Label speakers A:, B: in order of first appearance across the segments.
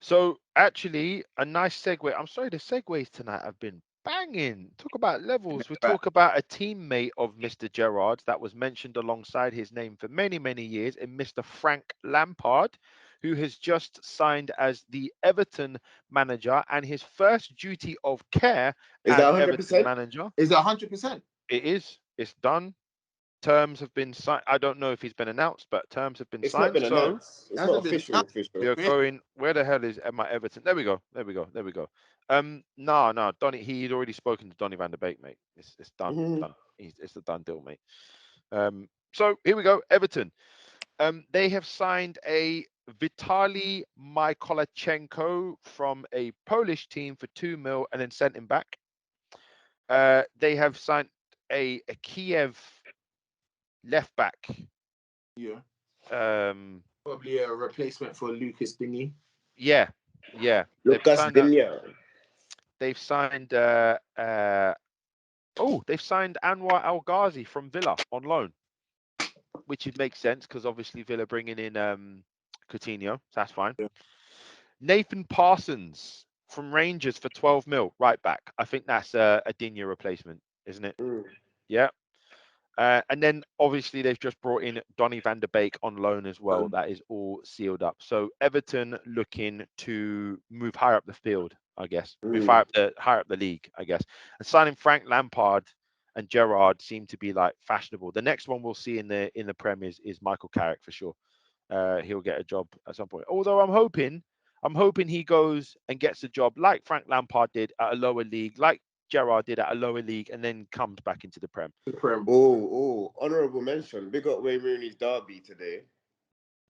A: So actually, a nice segue. I'm sorry, the segues tonight have been banging. Talk about levels. We talk about a teammate of Mr. Gerrard's that was mentioned alongside his name for many, many years, and Mr. Frank Lampard, who has just signed as the Everton manager, and his first duty of care
B: Is
A: as
B: that
A: Everton
B: 100%?
A: manager.
C: Is it 100%?
A: It is. It's done. Terms have been signed. I don't know if he's been announced, but terms have been
B: It's
A: signed.
B: not been
A: So
B: announced. It's not official.
A: we are going. Where the hell is my Everton? There we go. There we go. There we go. No, Donny. He'd already spoken to Donny van der Beek, mate. It's done.
B: Mhm.
A: Done. It's a done deal, mate. So here we go. Everton. They have signed a Vitali Mykolachenko from a Polish team for 2 mil and then sent him back. They have signed a Kiev left back.
C: Yeah.
A: Probably
C: a replacement for Lucas Digne.
A: Yeah.
B: Lucas Digne.
A: They've signed they've signed Anwar El Ghazi from Villa on loan, which would make sense because obviously Villa bringing in Coutinho, so that's fine. Yeah. Nathan Parsons from Rangers for 12 mil, right back. I think that's a Digne replacement, isn't it? Yeah. And then obviously they've just brought in Donny van der Beek on loan as well. That is all sealed up. So Everton looking to move higher up the field, I guess. Move higher up the league, I guess. And signing Frank Lampard and Gerrard seem to be like fashionable. The next one we'll see in the Prem is Michael Carrick for sure. He'll get a job at some point. Although I'm hoping he goes and gets a job like Frank Lampard did at a lower league, like Gerrard did at a lower league, and then comes back into the Prem.
B: Honourable mention. Big up Wayne Rooney's derby today.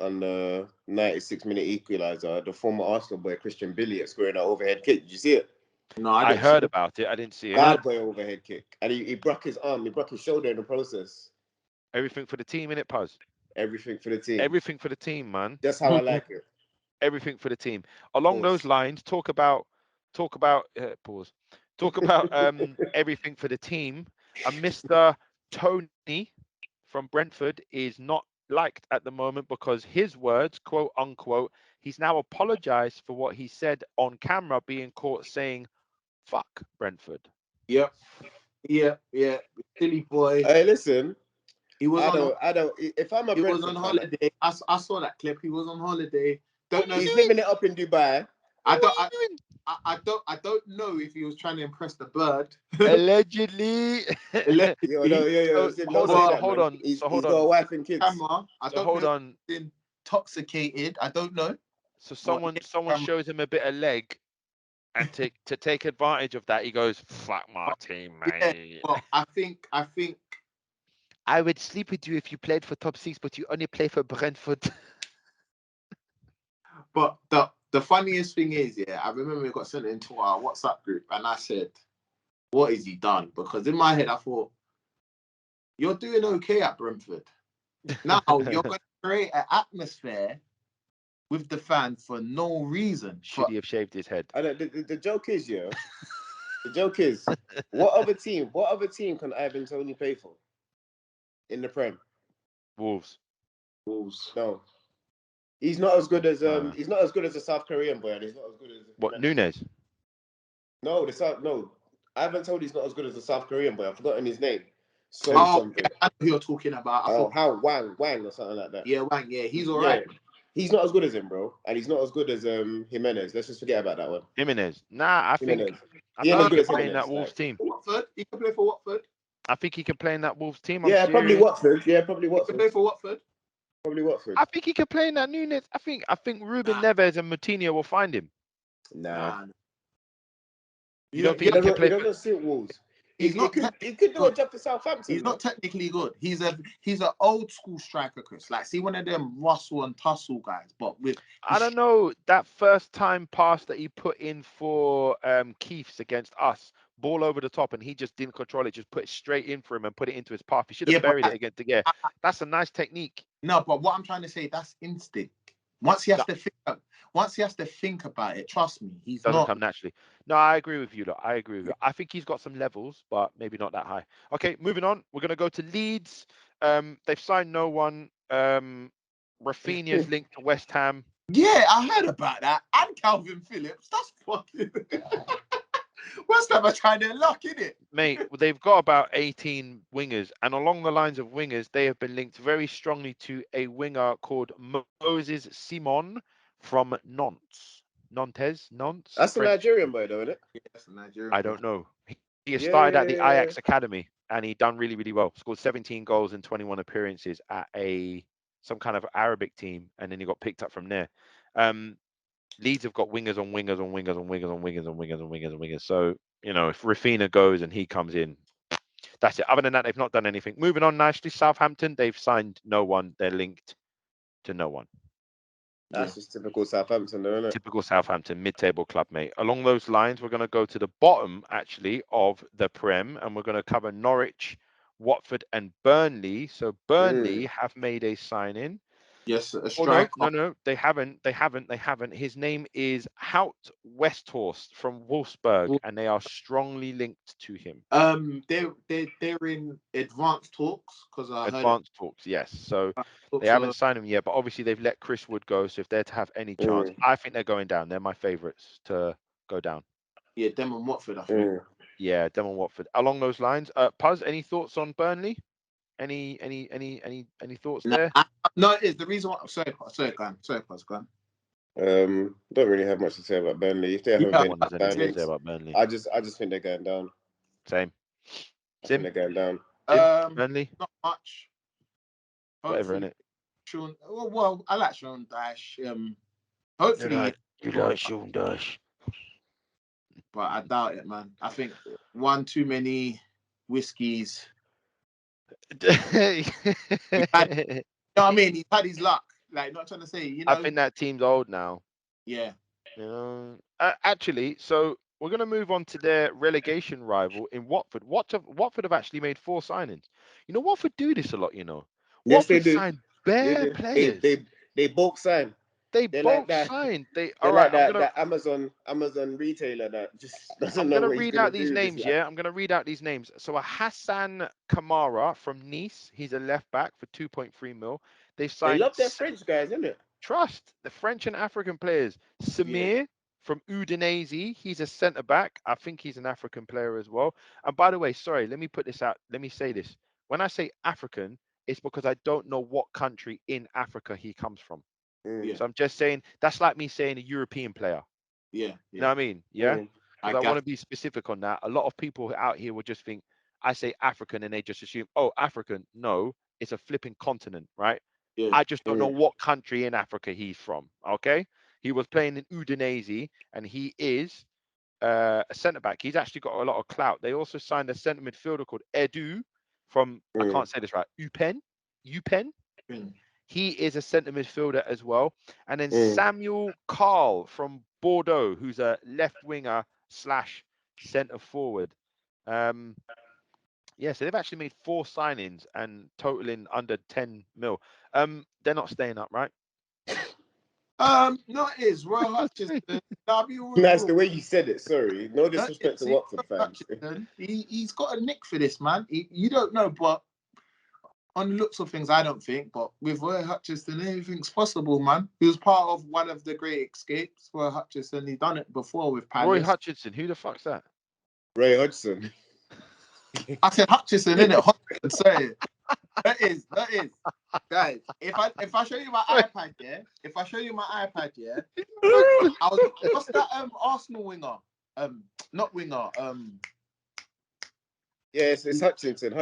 B: On the 96-minute equaliser, the former Arsenal boy Christian Billiet scoring an overhead kick. Did you see it?
C: No,
A: I heard about it. I didn't see it.
B: Bad boy overhead kick. And he broke his arm. He broke his shoulder in the process.
A: Everything for the team, innit, Puz?
B: Everything for the team.
A: Everything for the team, man.
B: That's how I like it.
A: Everything for the team. Along those lines, talk about everything for the team. And Mr. Tony from Brentford is not liked at the moment because his words, quote unquote, he's now apologized for what he said on camera, being caught saying "fuck Brentford."
C: Yep. Silly boy.
B: Hey, listen.
C: He was
B: if I'm a
C: he
B: Brentford
C: was on holiday. I saw that clip. He was on holiday. Don't know.
B: He's living it up in Dubai.
C: I don't know if he was trying to impress the bird.
A: Allegedly.
B: Hold on. He's got a wife and kids.
C: Hold on. Intoxicated. I don't know.
A: So someone shows him a bit of leg, and to take advantage of that, he goes, "Fuck my team, mate."
C: Yeah, well, I think
A: I would sleep with you if you played for top 6, but you only play for Brentford.
C: But the funniest thing is, I remember we got sent into our WhatsApp group, and I said, "What has he done?" Because in my head, I thought, "You're doing okay at Brentford. Now you're going to create an atmosphere with the fans for no reason."
A: Should he have shaved his head?
B: The joke is, the joke is, what other team can Ivan Toney play for in the Prem?
A: Wolves.
B: No. He's not as good as a South Korean boy, and he's not as good as
A: Nunes?
B: No, Ivan Toney's not as good as the South Korean boy. I've forgotten his name.
C: Something. I know who you're talking about.
B: Wang or something like that.
C: Yeah, Wang. Yeah, he's all right.
B: He's not as good as him, bro, and he's not as good as Jimenez. Let's just forget about that one.
A: Jimenez. Nah, I think
B: he can
A: play in that Wolves team.
C: Watford. He can play for Watford.
A: I think he can play in that Wolves team.
B: Probably Watford. Yeah, probably Watford.
C: He can play for Watford.
B: Probably Watford.
A: I think he can play in that Nunes. I think Ruben Neves and Moutinho will find him.
B: Nah.
A: You don't think he can play?
B: He doesn't suit Wolves. He could do a job for Southampton.
C: He's not technically good. He's an old school striker, Chris. Like, see one of them Russell and Tussle guys, but with
A: I don't know, that first time pass that he put in for Keith's against us, ball over the top, and he just didn't control it, just put it straight in for him and put it into his path. He should have buried it against the gear. That's a nice technique.
C: No, but what I'm trying to say, that's instinct. Once he has to think about it, trust me, he's
A: doesn't
C: not
A: come naturally. No, I agree with you. I I think he's got some levels, but maybe not that high. Okay, moving on. We're going to go to Leeds. They've signed no one. Rafinha's linked to West Ham.
C: Yeah, I heard about that. And Calvin Phillips. That's fucking. West Ham are trying their luck, innit?
A: Mate, they've got about 18 wingers, and along the lines of wingers, they have been linked very strongly to a winger called Moses Simon from Nantes. Nantes?
B: That's a
A: French.
B: Nigerian boy, though, isn't it?
C: Yeah, that's a Nigerian.
A: I don't know. He has
B: Yeah,
A: started
B: yeah,
A: at the
B: yeah, yeah.
A: Ajax Academy, and he done really, really well. Scored 17 goals in 21 appearances at some kind of Arabic team, and then he got picked up from there. Leeds have got wingers on wingers on wingers on wingers on wingers on wingers on wingers on wingers. So, you know, if Rafinha goes and he comes in, that's it. Other than that, they've not done anything. Moving on nicely, Southampton, they've signed no one. They're linked to no one.
B: That's just typical Southampton, though, isn't it?
A: Typical Southampton, mid-table club, mate. Along those lines, we're going to go to the bottom, actually, of the Prem, and we're going to cover Norwich, Watford, and Burnley. So Burnley have made a sign-in.
C: Yes, a
A: Oh,
C: striker.
A: no, they haven't. His name is Hout Westhorst from Wolfsburg, and they are strongly linked to him.
C: They're in advanced talks because I heard
A: Advanced talks, yes. So they haven't signed him yet, but obviously they've let Chris Wood go. So if they're to have any chance, I think they're going down. They're my favourites to go down.
C: Yeah, them and Watford, I think.
A: Yeah, them and Watford. Along those lines, Puz, any thoughts on Burnley? Any thoughts there?
C: No, it is the reason why. Sorry, Puz, go on.
B: Don't really have much to say about Burnley. If they haven't
A: No
B: been
A: one has anything to say about Burnley.
B: I just think they're going down.
A: Same.
B: I think they're going down.
A: Burnley?
C: Not much.
A: Whatever, innit?
C: Sean, well, I like Sean Dash. Hopefully,
A: you like Sean Dash.
C: But I doubt it, man. I think one too many whiskeys. You know what I mean? He's had his luck. Like, not trying to say, you know.
A: I think that team's old now.
C: Yeah.
A: You know, actually, so we're going to move on to their relegation rival in Watford. Watford have actually made 4 signings. You know, Watford do this a lot, you know.
B: Yes,
A: Watford
B: they do.
A: sign bare players.
B: They bulk sign.
A: They're
B: like that.
A: signed.
B: They're like that Amazon retailer that just doesn't know what he's going to do.
A: I'm going to read out these names, yeah? I'm going to read out these names. So a Hassan Kamara from Nice. He's a left back for 2.3 mil. They
B: love their French guys, isn't it?
A: Trust the French and African players. Samir from Udinese. He's a centre back. I think he's an African player as well. And by the way, sorry, let me put this out. Let me say this. When I say African, it's because I don't know what country in Africa he comes from. So I'm just saying that's like me saying a European player.
C: Yeah.
A: You know what I mean? Yeah. Because I want to be specific on that. A lot of people out here will just think I say African and they just assume, oh, African. No, it's a flipping continent, right?
C: Yeah.
A: I just don't know what country in Africa he's from. Okay. He was playing in Udinese and he is a centre back. He's actually got a lot of clout. They also signed a centre midfielder called Edu from, I can't say this right, Upen. He is a centre midfielder as well. And then Samuel Carl from Bordeaux, who's a left winger / centre forward. Yeah, so they've actually made 4 signings and totaling under 10 mil. They're not staying up, right?
C: No, it is Roy Hutchinson.
B: That's the way you said it. Sorry, no disrespect to Watford fans.
C: He's got a nick for this, man. You don't know, but on looks of things, I don't think. But with Roy Hutchinson, anything's possible, man. He was part of one of the great escapes. Roy Hutchinson, he done it before with Palace.
A: Roy Hutchinson, who the fuck's that?
B: Roy Hodgson.
C: I said Hutchinson, innit? Hutchinson, sorry. That is. Guys, if I show you my iPad, yeah? I was, what's that Arsenal winger? Not winger.
B: Yeah, it's Hutchinson.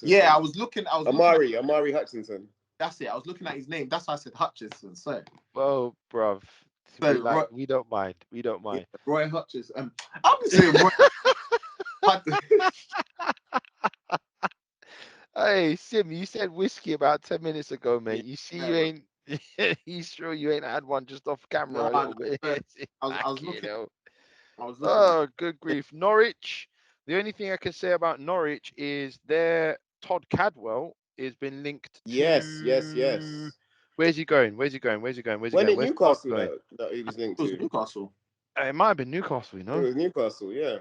C: Yeah, I was looking.
B: Amari Hutchinson.
C: That's it. I was looking at his name. That's why I said Hutchinson. So.
A: Well, bruv. We don't mind.
C: Yeah, Roy Hutchinson. I'm saying Roy.
A: Hey, Sim, you said whiskey about 10 minutes ago, mate.
C: Yeah,
A: you see, you ain't. You sure you ain't had one just off camera a little bit?
C: I was looking.
A: Oh, good grief. Norwich. The only thing I can say about Norwich is their Todd Cadwell has been linked to.
B: Yes.
A: Where's he going?
B: When in Newcastle that he was linked to?
C: Newcastle.
A: It might have been Newcastle, you know.
B: It was Newcastle, yeah.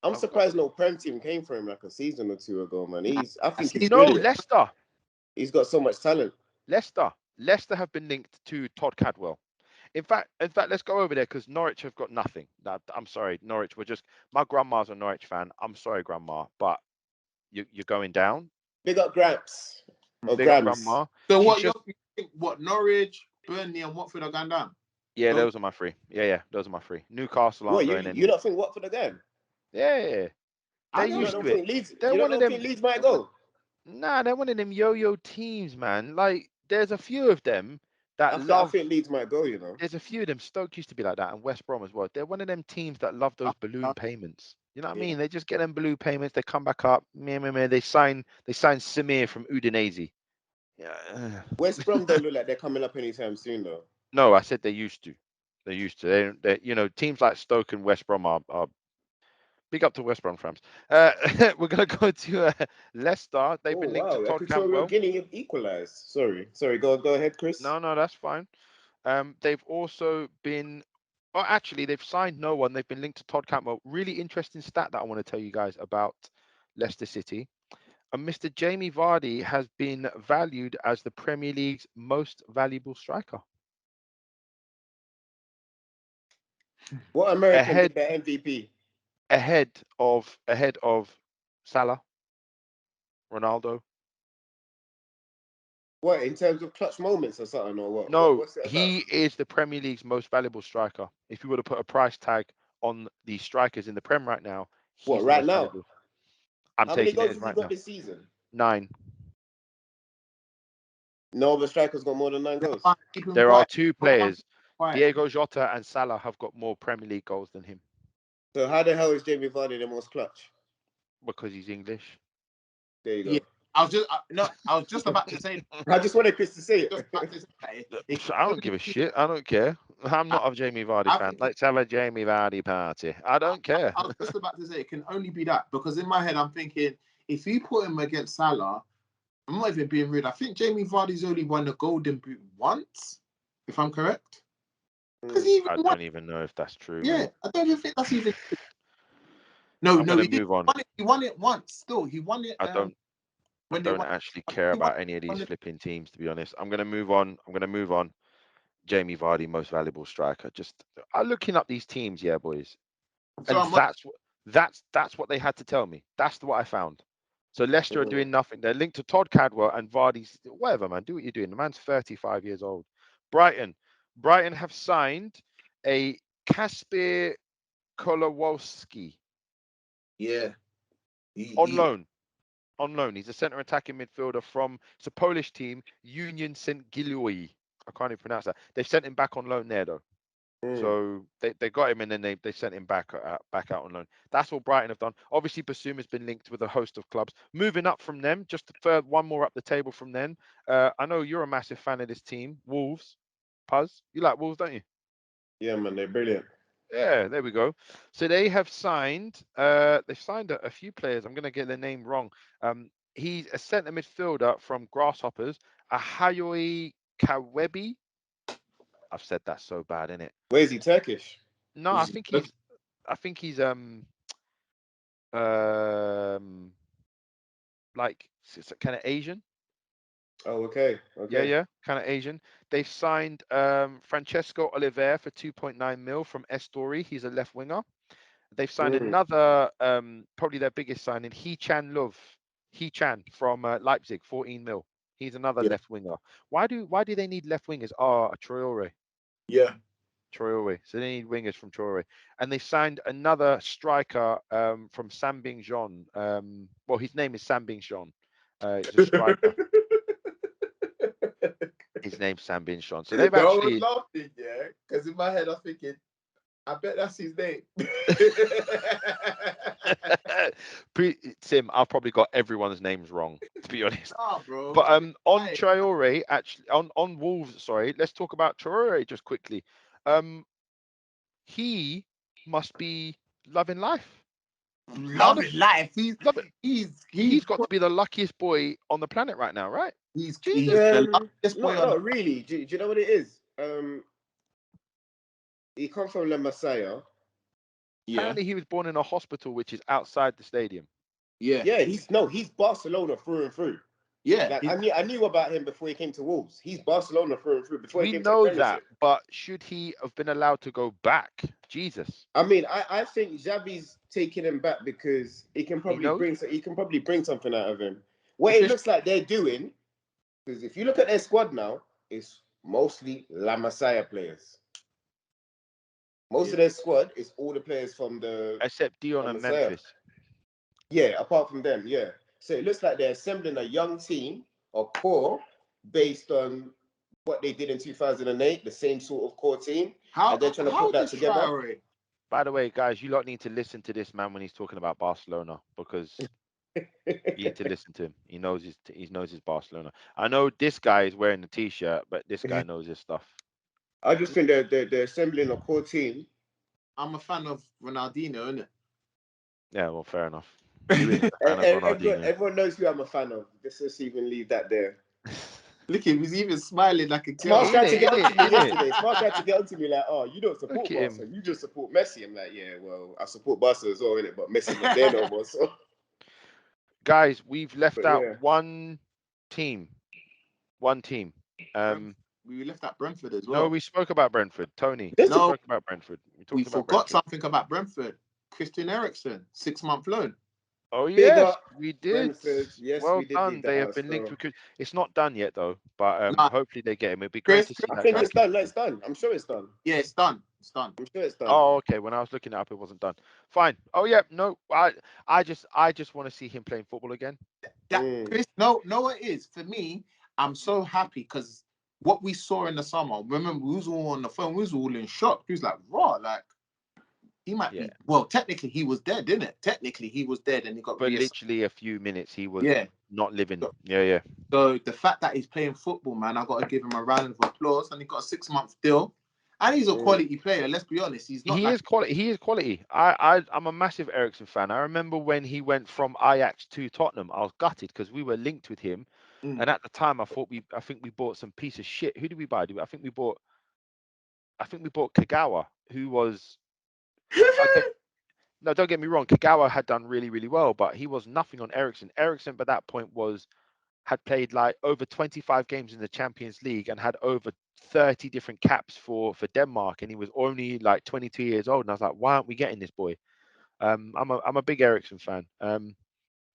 B: I'm surprised no Prem team came for him like a season or 2 ago, man. I think he's brilliant.
A: Leicester.
B: He's got so much talent.
A: Leicester. Leicester have been linked to Todd Cadwell. In fact, let's go over there because Norwich have got nothing. I'm sorry, Norwich. My grandma's a Norwich fan. I'm sorry, grandma, but you're going down.
B: Big up Gramps. Or
A: Big up
B: Grams.
A: grandma.
C: So
A: She's
C: what you think? What Norwich, Burnley, and Watford are going down?
A: Yeah,
C: No.
A: those are my three. Yeah, those are my three. Newcastle aren't
B: What,
A: going
B: you
A: anywhere.
B: don't think Watford again?
A: Yeah,
C: I
A: they
C: don't
A: used
B: don't
A: to it.
B: think Leeds?
A: They're
B: You
A: one
B: don't
A: of them.
B: think Leeds might go?
A: Nah, they're one of them yo-yo teams, man. Like, there's a few of them that
B: I
A: love.
B: think Leeds might go. You know.
A: There's a few of them. Stoke used to be like that, and West Brom as well. They're one of them teams that love those balloon payments. You know what I mean? They just get them balloon payments. They come back up. They sign Samir from Udinese. Yeah.
B: West Brom don't look like they're coming up anytime soon, though.
A: No, I said they used to. They used to. They teams like Stoke and West Brom are big up to West Brom fans. We're gonna go to Leicester. They've been linked to Todd
B: Equatorial
A: Cantwell.
B: Guinea have equalised. Sorry. Go ahead, Chris.
A: No, that's fine. They've also been. Oh, actually, they've signed no one. They've been linked to Todd Cantwell. Really interesting stat that I want to tell you guys about Leicester City. And Mr. Jamie Vardy has been valued as the Premier League's most valuable striker.
B: What American did the MVP?
A: Ahead of Salah, Ronaldo.
B: What, in terms of clutch moments or something, or what?
A: No,
B: What's it about?
A: he is the Premier League's most valuable striker. If you were to put a price tag on the strikers in the Prem right now, he's
B: What,
A: the
B: right
A: most
B: now?
A: valuable. I'm
B: How many
A: taking it
B: goals
A: as
B: has he
A: right
B: got
A: now.
B: this season?
A: 9.
B: No other striker's got more than 9 goals.
A: There are 2 players. Diego Jota and Salah have got more Premier League goals than him.
B: So how the hell is Jamie Vardy the most clutch?
A: Because he's English.
B: There you go.
C: Yeah. I was just about to say.
B: I just wanted Chris to say it.
A: I don't give a shit. I don't care. I'm not a Jamie Vardy fan. Let's have a Jamie Vardy party. I don't care.
C: I was just about to say it can only be that, because in my head I'm thinking if you put him against Salah, I'm not even being rude. I think Jamie Vardy's only won the Golden Boot once, if I'm correct.
A: I don't even know if that's true.
C: Yeah,
A: mate.
C: I don't even think that's even. No, he did.
A: Move on.
C: He won it once. Still, he won it.
A: I don't actually care about any of these flipping teams, to be honest. I'm gonna move on. Jamie Vardy, most valuable striker. Just I'm looking up these teams, yeah, boys. And that's what they had to tell me. That's what I found. So Leicester are doing nothing. They're linked to Todd Cadwell and Vardy's. Whatever, man. Do what you're doing. The man's 35 years old. Brighton have signed a Kasper Kolowski.
C: Yeah.
A: On loan. He's a centre attacking midfielder from it's a Polish team, Union St. Giloi. I can't even pronounce that. They've sent him back on loan there though. So they got him and then they sent him back out on loan. That's what Brighton have done. Obviously, Basuma's been linked with a host of clubs. Moving up from them, just one more up the table from them. I know you're a massive fan of this team, Wolves. Puz, you like Wolves, don't you?
B: Yeah, man, they're brilliant.
A: Yeah, there we go. So they have signed. They've signed a few players. I'm going to get their name wrong. He's a centre midfielder from Grasshoppers, Ahayoi Kawebi. I've said that so bad, innit?
B: Where is he? Turkish?
A: No, I think he's like kind of Asian.
B: Oh, okay.
A: Yeah, kind of Asian. They've signed Francesco Oliver for 2.9 mil from Estoril. He's a left winger. They've signed another, probably their biggest signing, Hee-Chan from Leipzig, 14 mil. He's another left winger. Why do they need left wingers? Traore.
C: Yeah.
A: Traore. So they need wingers from Traore. And they signed another striker from Sambing Jean. Well, his name is Sambing Jean. He's a striker. His name's Sambing Jean. So they've actually.
C: I was laughing, yeah, because in my head I'm thinking, I bet that's his name.
A: Tim, I've probably got everyone's names wrong, to be honest.
C: Bro.
A: But on Traore, actually, on Wolves, sorry, let's talk about Traore just quickly. He must be loving life.
C: Loving life. He's
A: got to be the luckiest boy on the planet right now, right?
C: He's
B: the luckiest boy. Not really. Do you know what it is? He comes from La Masia.
A: Apparently, he was born in a hospital which is outside the stadium.
C: Yeah.
B: Yeah, he's Barcelona through and through.
C: Yeah,
B: Like I knew about him before he came to Wolves. He's Barcelona through and through. Before he
A: We
B: came to the
A: know
B: Premiership.
A: that, but should he have been allowed to go back? Jesus.
B: I mean, I think Xavi's taking him back because he can probably
A: knows?
B: bring something out of him. What
C: If
B: it
C: it's-
B: looks like they're doing, because if you look at their squad now, it's mostly La Masia players. Most of their squad is all the players from the
A: Except Dion
B: La
A: and
B: Masia.
A: Memphis.
B: Yeah, apart from them, yeah. So it looks like they're assembling a young team or core based on what they did in 2008, the same sort of core team.
C: how
B: And they're trying to put that
C: does
B: together.
C: Traore?
A: By the way, guys, you lot need to listen to this man when he's talking about Barcelona because you need to listen to him. He knows his Barcelona. I know this guy is wearing the t-shirt, but this guy knows his stuff.
B: I just think they're assembling a core team.
C: I'm a fan of Ronaldinho, innit?
A: Yeah, well, fair enough. Who isn't a fan of Ronaldinho?
B: Everyone knows who I'm a fan of. Let's even leave that there.
C: Look, he was even smiling like a
B: Smart
C: girl.
B: tried to
A: Innit,
B: get onto me
A: innit,
B: yesterday. Smart tried to get onto me like, oh, you don't support
A: Look at him.
B: Barca, you just support Messi. I'm like, yeah, well, I support Barca as well, innit? But Messi's not there no more. So
A: Guys, we've left
B: But
A: out
B: yeah.
A: one team.
C: We left at Brentford as well.
A: No, we spoke about Brentford. Tony,
B: This
A: we
C: No.
A: spoke about Brentford. We talked
C: We
A: about
C: forgot
A: Brentford.
C: something about Brentford. Christian Eriksen, 6-month loan.
A: Oh
B: Big
A: yes,
B: up
A: we did.
B: Brentford. Yes,
A: Well
B: we did
A: done.
B: leave that
A: They have
B: out
A: been linked
B: still.
A: with. It's not done yet though, but
C: Nah.
A: hopefully they get him. It'd be great to see
B: I
A: that
B: think
A: guy.
B: it's done. No, it's done. I'm sure it's done.
C: Yeah, it's done. It's done.
B: I'm sure it's done.
A: Oh, okay. When I was looking it up, it wasn't done. Fine. Oh yeah, no. I just want to see him playing football again.
C: Chris, no, what it is for me. I'm so happy because what we saw in the summer. Remember, we was all on the phone. We was all in shock. We was like, raw, like he might be. Well, technically, he was dead, didn't it? Technically, he was dead, and he got.
A: But literally a few minutes, he was not living.
C: So,
A: yeah.
C: So the fact that he's playing football, man, I got to give him a round of applause. And he got a 6-month deal, and he's a quality player. Let's be honest, he's not.
A: He is quality. He is quality. I'm a massive Eriksen fan. I remember when he went from Ajax to Tottenham. I was gutted because we were linked with him, and at the time I think we bought some piece of shit. Who did we buy? I think we bought Kagawa, who was. No, don't get me wrong. Kagawa had done really, really well, but he was nothing on Eriksen. Eriksen, by that point, had played like over 25 games in the Champions League and had over 30 different caps for Denmark, and he was only like 22 years old. And I was like, why aren't we getting this boy? I'm a big Eriksen fan. And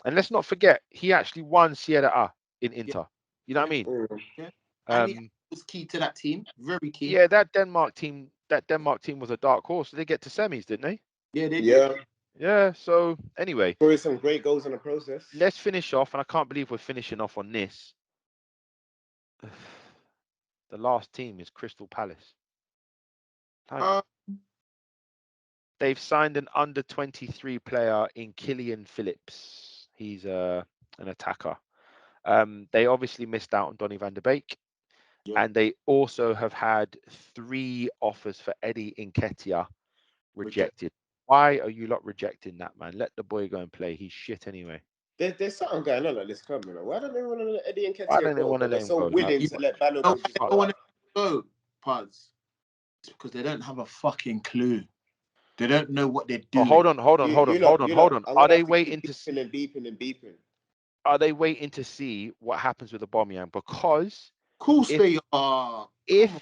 A: let's not forget, he actually won Serie A in Inter. You know what I mean?
C: Yeah. And he was key to that team. Very key.
A: Yeah, that Denmark team was a dark horse. They get to semis, didn't they?
C: Yeah, they did.
A: Yeah. So anyway,
B: scored some great goals in the process.
A: Let's finish off, and I can't believe we're finishing off on this. The last team is Crystal Palace. They've signed an under-23 player in Killian Phillips. He's an attacker. They obviously missed out on Donny van der Beek. And they also have had 3 offers for Eddie Nketiah rejected. Why are you lot rejecting that, man? Let the boy go and play. He's shit anyway.
B: There's something going on at this club, you know. Why don't they want to let Eddie Nketiah go?
A: Why don't they want to let
B: They're
A: him
B: so
A: go?
B: willing to let Balogun just
C: I want to go, Paz. It's because they don't have a fucking clue. They don't know what they're doing.
A: Oh, hold on. Are they waiting to see?
B: Beeping.
A: Are they waiting to see what happens with Aubameyang? Because
C: of course they are.
A: If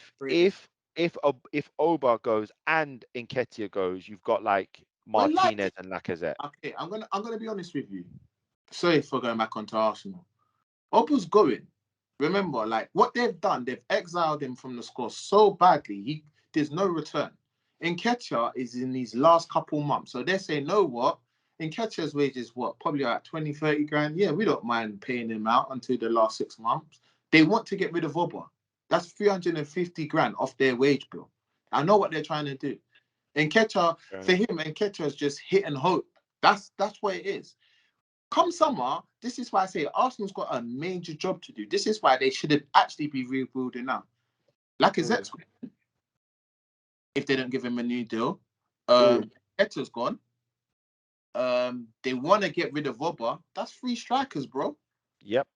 A: Oba goes and Nketiah goes, you've got like Martinez and Lacazette.
C: Okay, I'm gonna be honest with you. Sorry for going back onto Arsenal. Oba's going. Remember, like what they've done, they've exiled him from the squad so badly. There's no return. Nketiah is in these last couple months, so they're saying, know what? Nketiah's wage is what? Probably like 20, 30 grand. Yeah, we don't mind paying him out until the last 6 months. They want to get rid of Oba. That's 350 grand off their wage bill. I know what they're trying to do. Nketiah, for him, Nketiah is just hit and hope. That's what it is. Come summer, this is why I say Arsenal's got a major job to do. This is why they should actually be rebuilding now. Lacazette's gone. If they don't give him a new deal. Nketiah's gone. They want to get rid of Oba. That's 3 strikers, bro.
A: Yep.